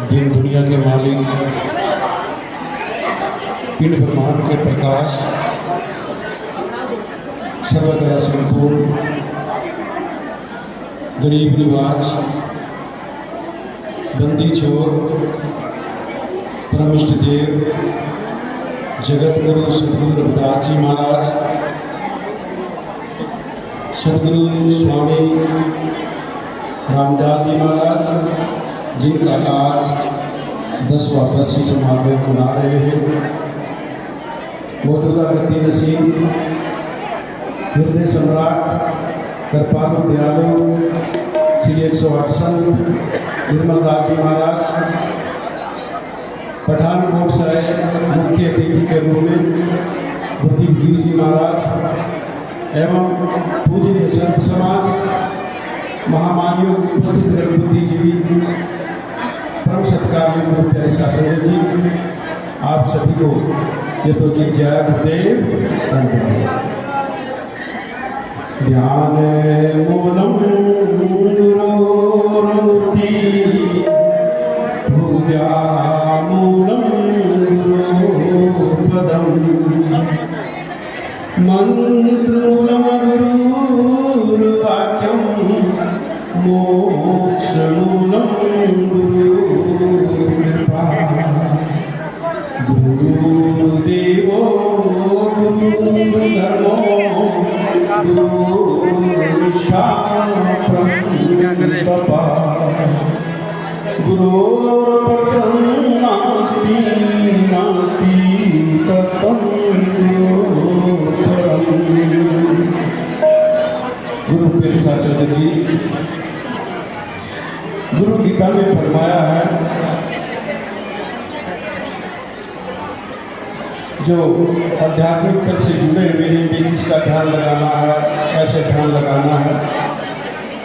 दिन दुनिया के मालिक, पिंड ब्रह्मांड के प्रकाश, सर्वकला संपूर्ण, गरीब निवाज, बंदी छोर, परम इष्ट देव, जगत गुरु सदगुरु रविदास जी महाराज, सदगुरु स्वामी रामदास जी महाराज, जिनका आज 10वां बरसी समारोह मना रहे हैं। मौजूदा गद्दी नसीब, हृदय सम्राट, कृपालु दयालु श्री 108 संत निर्मल दास जी महाराज, पठानकोट से मुख्य अतिथि के रूप में गुरुदेव गिरी जी महाराज एवं पूजनीय संत समाज, महामान्यों उपस्थित बुद्धिजीवी, परम सत्कार्य गुरु प्यारे शासन जी, आप सभी को यथोचित जय गुरुदेव। ध्यान मूलम गुरोर्मूर्ति, पूजा मूलम गुरुपदम, मंत्र मूलम गुरुर्वाक्यम, मोक्ष मूलम गुरुकृपा, गुरुदेवो गुरुधर्मो गुरुशास्त्रपा, गुरोर्परं नास्ति नास्ति तत्त्वं गुरोर्परम्। गुरु प्यारे शास्त्री जी, गुरु गीता में फरमाया है, जो आध्यात्मिक पद से जुड़े हुए हैं कि किसका ध्यान लगाना है, कैसे ध्यान लगाना है।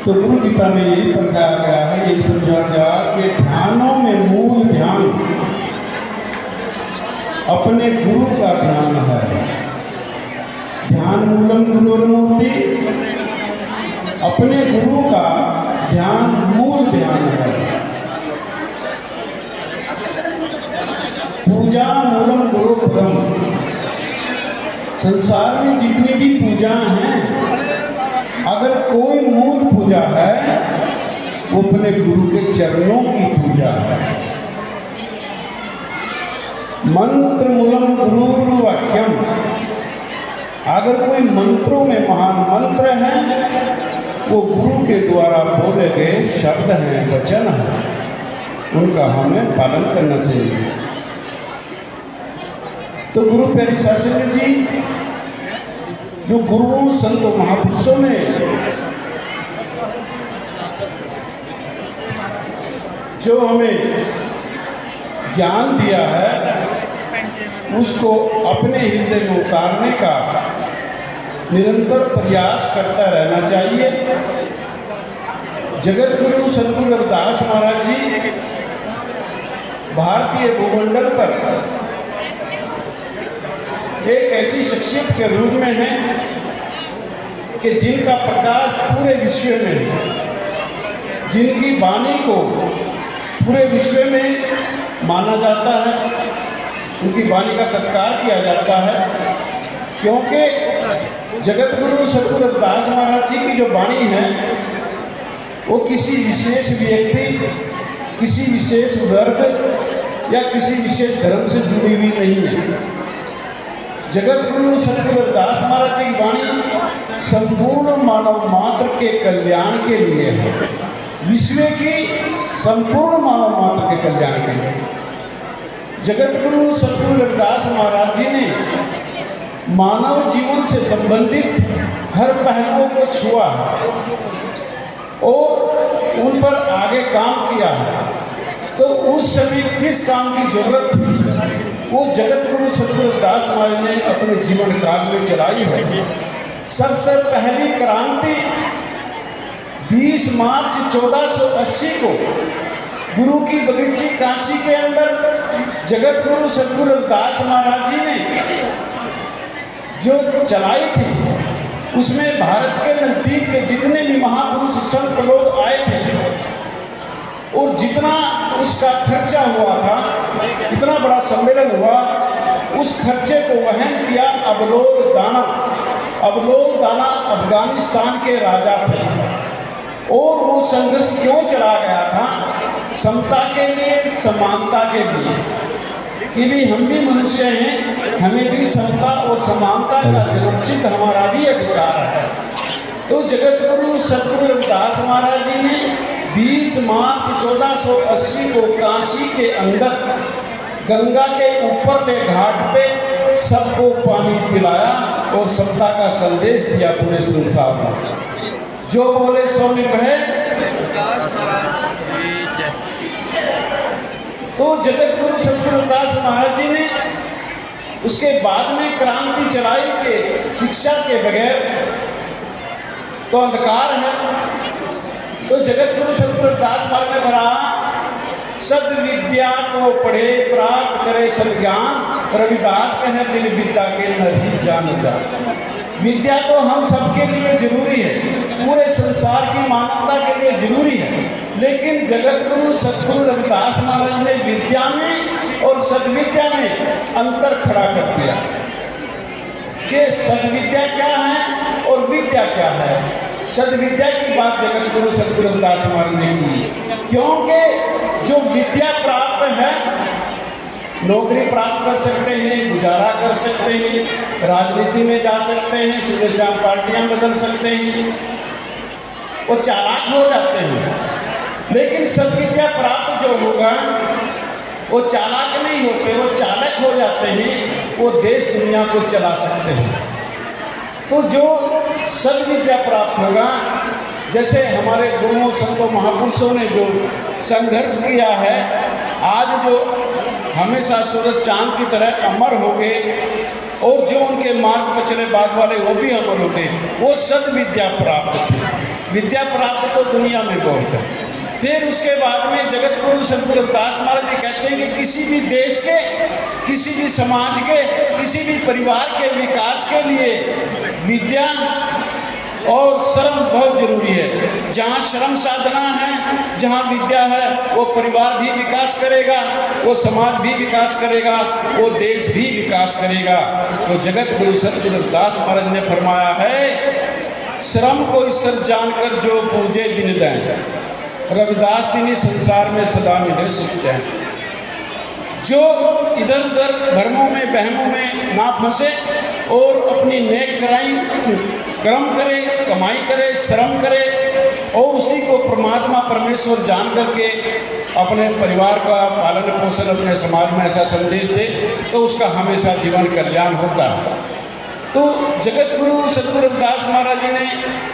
तो गुरु गीता में यही बताया गया है, यही समझा गया कि ध्यानों में मूल ध्यान अपने गुरु का ध्यान है। ध्यान मूलम गुरुर्मूर्ति, अपने गुरु का ध्यान मूल ध्यान है। पूजा मूलम गुरुपदम, संसार में जितनी भी पूजा हैं, अगर कोई मूल पूजा है वो अपने गुरु के चरणों की पूजा है। मंत्र मूलम गुरुर्वाक्यम, अगर कोई मंत्रों में महान मंत्र है वो गुरु के द्वारा बोले गए शब्द हैं, वचन हैं, उनका हमें पालन करना चाहिए। तो गुरु प्यारे शास्त्री जी, जो गुरुओं संतों महापुरुषों ने जो हमें ज्ञान दिया है, उसको अपने हृदय में उतारने का निरंतर प्रयास करता रहना चाहिए। जगत गुरु सदगुरु रविदास महाराज जी भारतीय भूमंडल पर एक ऐसी शख्सियत के रूप में है कि जिनका प्रकाश पूरे विश्व में, जिनकी वाणी को पूरे विश्व में माना जाता है, उनकी वाणी का सत्कार किया जाता है, क्योंकि जगत गुरु सदगुरु रविदास महाराज जी की जो वाणी है वो किसी विशेष व्यक्ति, किसी विशेष वर्ग या किसी विशेष धर्म से जुड़ी हुई नहीं है। जगत गुरु सदगुरु रविदास महाराज जी की वाणी संपूर्ण मानव मात्र के कल्याण के लिए है, विश्व की संपूर्ण मानव मात्र के कल्याण के लिए। जगत गुरु सदगुरु रविदास महाराज जी ने मानव जीवन से संबंधित हर पहलुओं को छुआ और उन पर आगे काम किया है। तो उस समय किस काम की जरूरत थी, वो जगत गुरु सदगुरु रविदास महाराज ने अपने जीवन काल में चलाई है। सबसे पहली क्रांति 20 मार्च 1480 को गुरु की बगीची काशी के अंदर जगत गुरु सदगुरु रविदास महाराज जी ने जो चलाई थी, उसमें भारत के नज़दीक के जितने भी महापुरुष संत लोग आए थे और जितना उसका खर्चा हुआ था, इतना बड़ा सम्मेलन हुआ, उस खर्चे को वहन किया अबलोल दाना। अबलोल दाना अफगानिस्तान के राजा थे और वो संघर्ष क्यों चला गया था? समता के लिए, समानता के लिए, कि भी हम भी मनुष्य हैं, हमें भी समता और समानता का जन्मसिद्ध हमारा भी अधिकार है। तो जगत गुरु सतगुरु रविदास महाराज जी ने 20 मार्च 1480 को काशी के अंदर गंगा के ऊपरले घाट पे सबको पानी पिलाया और समता का संदेश दिया पूरे संसार में। जो बोले सो निभे। तो जगत गुरु सतगुरु रविदास महाराज जी ने उसके बाद में क्रांति चलाई कि शिक्षा के बगैर तो अंधकार है। तो जगत गुरु सतगुरु रविदास महाराज ने भरा सद विद्या को पढ़े प्राप्त करे सद्ज्ञान, रविदास कहे बिन विद्या के नहीं जान जा। विद्या तो हम सबके लिए जरूरी है, पूरे संसार की मानवता के लिए जरूरी है, लेकिन जगत गुरु सतगुरु रविदास महाराज ने विद्या में और सद्विद्या में अंतर खड़ा कर दिया कि सद्विद्या क्या है और विद्या क्या है। सद्विद्या की बात जगत गुरु सतगुरु रविदास महाराज ने की, क्योंकि जो विद्या प्राप्त है, नौकरी प्राप्त कर सकते हैं, गुजारा कर सकते हैं, राजनीति में जा सकते हैं, सुबह शाम पार्टियां बदल सकते हैं, वो चालाक हो जाते हैं। लेकिन सद्विद्या प्राप्त जो होगा वो चालाक नहीं होते, वो चालक हो जाते हैं, वो देश दुनिया को चला सकते हैं। तो जो सद्विद्या प्राप्त होगा, जैसे हमारे गुरुओं संतों महापुरुषों ने जो संघर्ष किया है, आज जो हमेशा सूरज चांद की तरह अमर हो गए और जो उनके मार्ग पर चले बाद वाले वो भी अमर हो गए, वो सद्विद्या प्राप्त थी। विद्या प्राप्त तो दुनिया में बहुत है। फिर उसके बाद में जगत गुरु सतगुरु रविदास महाराज जी कहते हैं कि किसी भी देश के, किसी भी समाज के, किसी भी परिवार के विकास के लिए विद्या और श्रम बहुत जरूरी है। जहाँ श्रम साधना है, जहाँ विद्या है, वो परिवार भी विकास करेगा, वो समाज भी विकास करेगा, वो देश भी विकास करेगा। तो जगत गुरु सतगुरु रविदास महाराज ने फरमाया है, श्रम को ईश्वर जानकर जो पूजे दिन दें, रविदास तिनी संसार में सदा मिले सुख चैन। जो इधर उधर भ्रमों में बहमों में ना फंसे और अपनी नेक कर्म करे, कमाई करे, श्रम करे और उसी को परमात्मा परमेश्वर जान करके अपने परिवार का पालन पोषण, अपने समाज में ऐसा संदेश दे, तो उसका हमेशा जीवन कल्याण होता है। तो जगत गुरु सतगुरु रविदास महाराज जी ने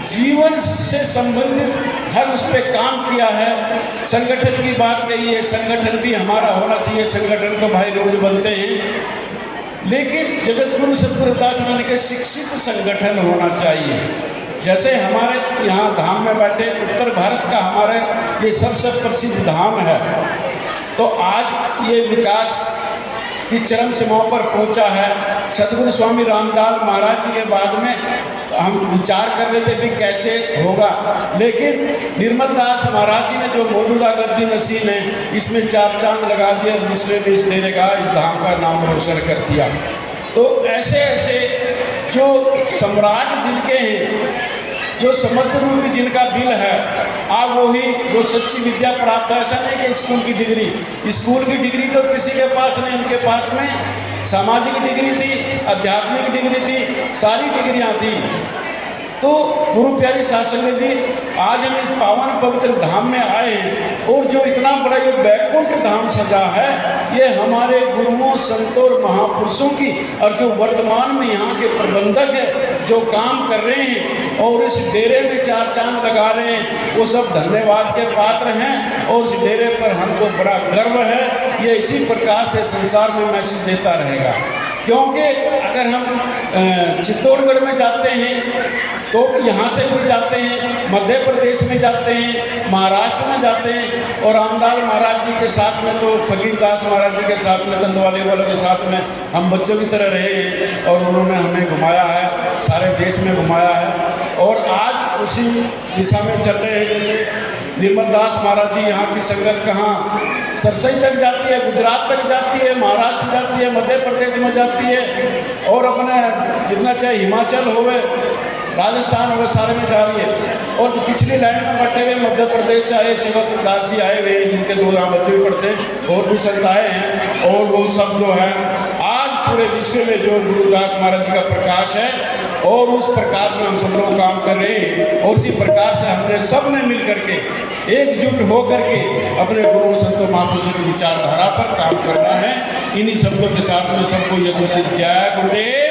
जीवन से संबंधित हर उस पर काम किया है। संगठन की बात कही है, संगठन भी हमारा होना चाहिए। संगठन तो भाई रोज बनते हैं, लेकिन जगत गुरु सतगुरु रविदास महाराज के शिक्षित संगठन होना चाहिए। जैसे हमारे यहाँ धाम में बैठे उत्तर भारत का हमारे ये सबसे प्रसिद्ध धाम है, तो आज ये विकास की चरम सीमाओं पर पहुंचा है। सतगुरु स्वामी रामदास महाराज जी के बाद में हम विचार कर रहे थे भी कैसे होगा, लेकिन निर्मल दास महाराज जी ने जो मौजूदा गद्दी नसीन है, इसमें 4 चांद लगा दिया, विश्व में इस डेरे का, इस धाम का नाम रोशन कर दिया। तो ऐसे ऐसे जो सम्राट दिल के हैं, जो समर्थ रूपी जिनका दिल है, आप वही वो सच्ची विद्या प्राप्त है। ऐसा नहीं कि स्कूल की डिग्री तो किसी के पास नहीं, उनके पास में सामाजिक डिग्री थी, आध्यात्मिक डिग्री थी, सारी डिग्रियां थी। तो गुरु प्यारी सासंगत जी, आज हम इस पावन पवित्र धाम में आए हैं और जो इतना बड़ा ये बैकुंठ धाम सजा है, ये हमारे गुरुओं संतों और महापुरुषों की, और जो वर्तमान में यहाँ के प्रबंधक है जो काम कर रहे हैं और इस डेरे में 4 चांद लगा रहे हैं, वो सब धन्यवाद के पात्र हैं। और इस डेरे पर हमको बड़ा गर्व है। ये इसी प्रकार से संसार में मैसेज देता रहेगा, क्योंकि अगर हम चित्तौड़गढ़ में जाते हैं तो यहाँ से भी जाते हैं, मध्य प्रदेश में जाते हैं, महाराष्ट्र में जाते हैं, और रामदास महाराज जी के साथ में, तो फकीरदास महाराज जी के साथ में, तंदवाले वालों के साथ में हम बच्चों की तरह रहे हैं और उन्होंने हमें घुमाया है, सारे देश में घुमाया है। और आज उसी दिशा में चल रहे हैं। जैसे निर्मल दास महाराज जी, यहाँ की संगत कहाँ सरसई तक जाती है, गुजरात तक जाती है, महाराष्ट्र जाती है, मध्य प्रदेश में जाती है, और अपने जितना चाहे हिमाचल होवे, राजस्थान होवे, सारे में जा रही है। और पिछली लाइन में बैठे हुए मध्य प्रदेश से आए सेवक दास जी आए हुए, जिनके 2 यहाँ बच्चे भी पढ़ते हैं, और भी संत आए हैं, और वो सब जो है आज पूरे विश्व में जो गुरुदास महाराज जी का प्रकाश है, और उस प्रकाश में हम सब लोग काम कर रहे हैं। और उसी प्रकाश से हमने सब ने मिल करके एकजुट होकर के अपने गुरु संतों महापुरुषों की विचारधारा पर काम करना है। इन्हीं शब्दों के साथ में सबको यथोचित जय गुरुदेव।